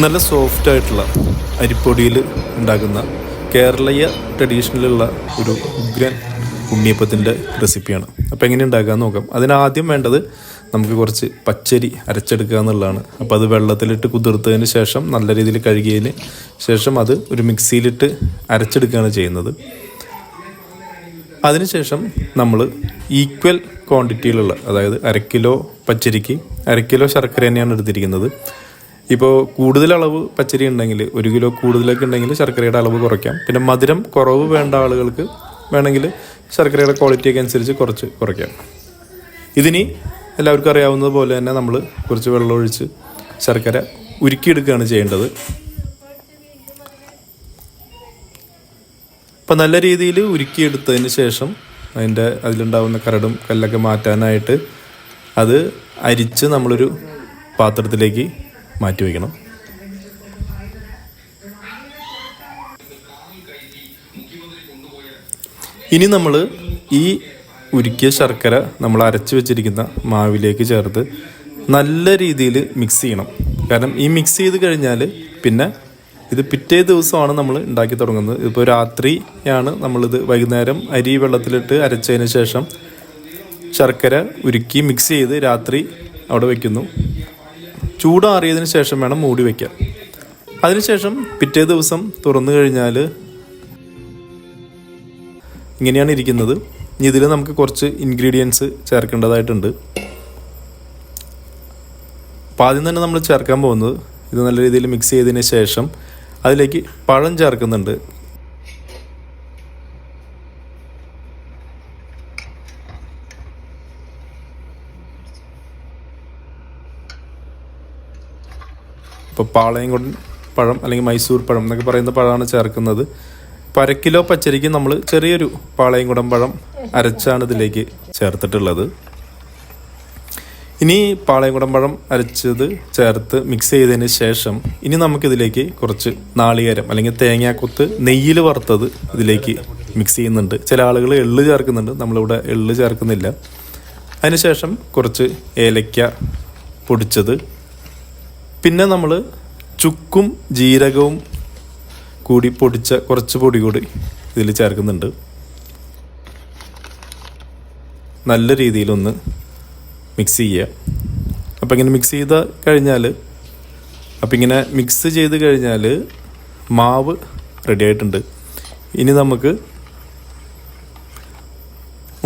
നല്ല സോഫ്റ്റ് ആയിട്ടുള്ള അരിപ്പൊടിയിൽ ഉണ്ടാക്കുന്ന കേരളീയ ട്രഡീഷണലുള്ള ഒരു ഉഗ്രൻ ഉണ്ണിയപ്പത്തിൻ്റെ റെസിപ്പിയാണ്. അപ്പോൾ എങ്ങനെ ഉണ്ടാക്കാമെന്ന് നോക്കാം. അതിനാദ്യം വേണ്ടത് നമുക്ക് കുറച്ച് പച്ചരി അരച്ചെടുക്കുക എന്നുള്ളതാണ്. അപ്പോൾ അത് വെള്ളത്തിലിട്ട് കുതിർത്തതിന് ശേഷം നല്ല രീതിയിൽ കഴുകിയതിന് ശേഷം അത് ഒരു മിക്സിയിലിട്ട് അരച്ചെടുക്കുകയാണ് ചെയ്യുന്നത്. അതിനുശേഷം നമ്മൾ ഈക്വൽ ക്വാണ്ടിറ്റിയിലുള്ള, അതായത് 1 കിലോ പച്ചരിക്ക് 1 കിലോ ശർക്കര തന്നെയാണ് എടുത്തിരിക്കുന്നത്. ഇപ്പോൾ കൂടുതൽ അളവ് പച്ചരി ഉണ്ടെങ്കിൽ 1 കിലോ കൂടുതലൊക്കെ ഉണ്ടെങ്കിൽ ശർക്കരയുടെ അളവ് കുറയ്ക്കാം. പിന്നെ മധുരം കുറവ് വേണ്ട ആളുകൾക്ക് വേണമെങ്കിൽ ശർക്കരയുടെ ക്വാളിറ്റിയൊക്കെ അനുസരിച്ച് കുറച്ച് കുറയ്ക്കാം. ഇതിനി എല്ലാവർക്കും അറിയാവുന്നത് പോലെ തന്നെ നമ്മൾ കുറച്ച് വെള്ളം ഒഴിച്ച് ശർക്കര ഉരുക്കിയെടുക്കുകയാണ് ചെയ്യേണ്ടത്. അപ്പം നല്ല രീതിയിൽ ഉരുക്കിയെടുത്തതിന് ശേഷം അതിലുണ്ടാകുന്ന കരടും കല്ലൊക്കെ മാറ്റാനായിട്ട് അത് അരിച്ച് നമ്മളൊരു പാത്രത്തിലേക്ക് മാറ്റി വയ്ക്കണം. ഇനി നമ്മൾ ഈ ഉരുക്കിയ ശർക്കര നമ്മൾ അരച്ച് വെച്ചിരിക്കുന്ന മാവിലേക്ക് ചേർത്ത് നല്ല രീതിയിൽ മിക്സ് ചെയ്യണം. കാരണം ഈ മിക്സ് ചെയ്ത് കഴിഞ്ഞാൽ പിന്നെ ഇത് പിറ്റേ ദിവസമാണ് നമ്മൾ ഉണ്ടാക്കി തുടങ്ങുന്നത്. ഇപ്പോൾ രാത്രിയാണ് നമ്മളിത്, വൈകുന്നേരം അരി വെള്ളത്തിലിട്ട് അരച്ചതിന് ശേഷം ശർക്കര ഉരുക്കി മിക്സ് ചെയ്ത് രാത്രി അവിടെ വയ്ക്കുന്നു. ചൂടാറിയതിന് ശേഷം വേണം മൂടി വയ്ക്കാൻ. അതിനുശേഷം പിറ്റേ ദിവസം തുറന്നു കഴിഞ്ഞാൽ ഇങ്ങനെയാണ് ഇരിക്കുന്നത്. ഇതിൽ നമുക്ക് കുറച്ച് ഇൻഗ്രീഡിയൻസ് ചേർക്കേണ്ടതായിട്ടുണ്ട്. അപ്പോൾ ആദ്യം തന്നെ നമ്മൾ ചേർക്കാൻ പോകുന്നത്, ഇത് നല്ല രീതിയിൽ മിക്സ് ചെയ്തതിന് ശേഷം അതിലേക്ക് പഴം ചേർക്കുന്നുണ്ട്. ഇപ്പോൾ പാളയംകോടൻ പഴം അല്ലെങ്കിൽ മൈസൂർ പഴം എന്നൊക്കെ പറയുന്ന പഴമാണ് ചേർക്കുന്നത്. ഇപ്പോൾ 1 കിലോ പച്ചരിക്ക് നമ്മൾ ചെറിയൊരു പാളയംകുടൻ പഴം അരച്ചാണ് ഇതിലേക്ക് ചേർത്തിട്ടുള്ളത്. ഇനി പാളയംകുടൻ പഴം അരച്ചത് ചേർത്ത് മിക്സ് ചെയ്തതിന് ശേഷം ഇനി നമുക്കിതിലേക്ക് കുറച്ച് നാളികേരം അല്ലെങ്കിൽ തേങ്ങാക്കൊത്ത് നെയ്യിൽ വറുത്തത് ഇതിലേക്ക് മിക്സ് ചെയ്യുന്നുണ്ട്. ചില ആളുകൾ എള്ള് ചേർക്കുന്നുണ്ട്, നമ്മളിവിടെ എള്ള് ചേർക്കുന്നില്ല. അതിനുശേഷം കുറച്ച് ഏലക്ക പൊടിച്ചത്, പിന്നെ നമ്മൾ ചുക്കും ജീരകവും കൂടി പൊടിച്ച കുറച്ച് പൊടി കൂടി ഇതിൽ ചേർക്കുന്നുണ്ട്. നല്ല രീതിയിലൊന്ന് മിക്സ് ചെയ്യുക. അപ്പോൾ ഇങ്ങനെ മിക്സ് ചെയ്ത് കഴിഞ്ഞാൽ, ഇങ്ങനെ മിക്സ് ചെയ്ത് കഴിഞ്ഞാൽ മാവ് റെഡി ആയിട്ടുണ്ട്. ഇനി നമുക്ക്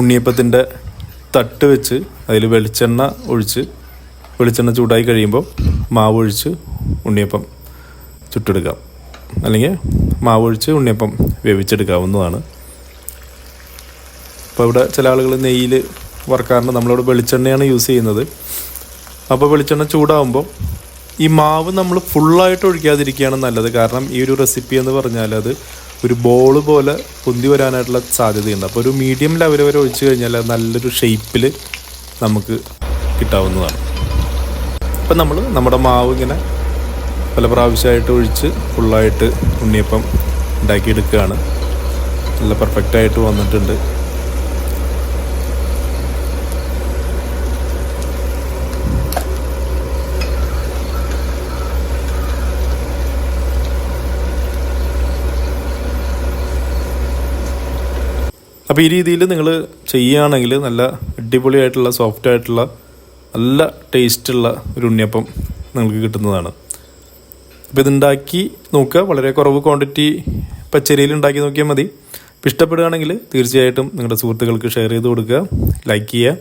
ഉണ്ണിയപ്പത്തിൻ്റെ തട്ട് വെച്ച് അതിൽ വെളിച്ചെണ്ണ ഒഴിച്ച്, വെളിച്ചെണ്ണ ചൂടായി കഴിയുമ്പോൾ മാവ് ഒഴിച്ച് ഉണ്ണിയപ്പം ചുട്ടെടുക്കാം, അല്ലെങ്കിൽ മാവ് ഒഴിച്ച് ഉണ്ണിയപ്പം വേവിച്ചെടുക്കാവുന്നതാണ്. അപ്പോൾ ഇവിടെ ചില ആളുകൾ നെയ്യിൽ വറുക്കാറുണ്ട്, നമ്മളിവിടെ വെളിച്ചെണ്ണയാണ് യൂസ് ചെയ്യുന്നത്. അപ്പോൾ വെളിച്ചെണ്ണ ചൂടാകുമ്പോൾ ഈ മാവ് നമ്മൾ ഫുള്ളായിട്ട് ഒഴിക്കാതിരിക്കുകയാണ് നല്ലത്. കാരണം ഈ ഒരു റെസിപ്പി എന്ന് പറഞ്ഞാൽ അത് ഒരു ബോൾ പോലെ പൊന്തി വരാനായിട്ടുള്ള സാധ്യതയുണ്ട്. അപ്പോൾ ഒരു മീഡിയം ലെവൽ വരെ ഒഴിച്ച് കഴിഞ്ഞാൽ നല്ലൊരു ഷേപ്പിൽ നമുക്ക് കിട്ടാവുന്നതാണ്. അപ്പം നമ്മുടെ മാവ് ഇങ്ങനെ പല പ്രാവശ്യമായിട്ട് ഒഴിച്ച് ഫുള്ളായിട്ട് ഉണ്ണിയപ്പം ഉണ്ടാക്കിയെടുക്കുകയാണ്. നല്ല പെർഫെക്റ്റായിട്ട് വന്നിട്ടുണ്ട്. അപ്പോൾ ഈ രീതിയിൽ നിങ്ങൾ ചെയ്യുകയാണെങ്കിൽ നല്ല അടിപൊളിയായിട്ടുള്ള സോഫ്റ്റായിട്ടുള്ള നല്ല ടേസ്റ്റുള്ള ഒരു ഉണ്ണിയപ്പം നിങ്ങൾക്ക് കിട്ടുന്നതാണ്. അപ്പോൾ ഇതുണ്ടാക്കി നോക്കുക. വളരെ കുറവ് ക്വാണ്ടിറ്റി പച്ചരിയിൽ ഉണ്ടാക്കി നോക്കിയാൽ മതി. അപ്പോൾ ഇഷ്ടപ്പെടുകയാണെങ്കിൽ തീർച്ചയായിട്ടും നിങ്ങളുടെ സുഹൃത്തുക്കൾക്ക് ഷെയർ ചെയ്ത് കൊടുക്കുക, ലൈക്ക് ചെയ്യുക,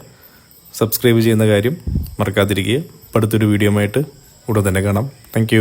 സബ്സ്ക്രൈബ് ചെയ്യുന്ന കാര്യം മറക്കാതിരിക്കുക. അടുത്തൊരു വീഡിയോ ആയിട്ട് ഉടൻ തന്നെ കാണാം. താങ്ക്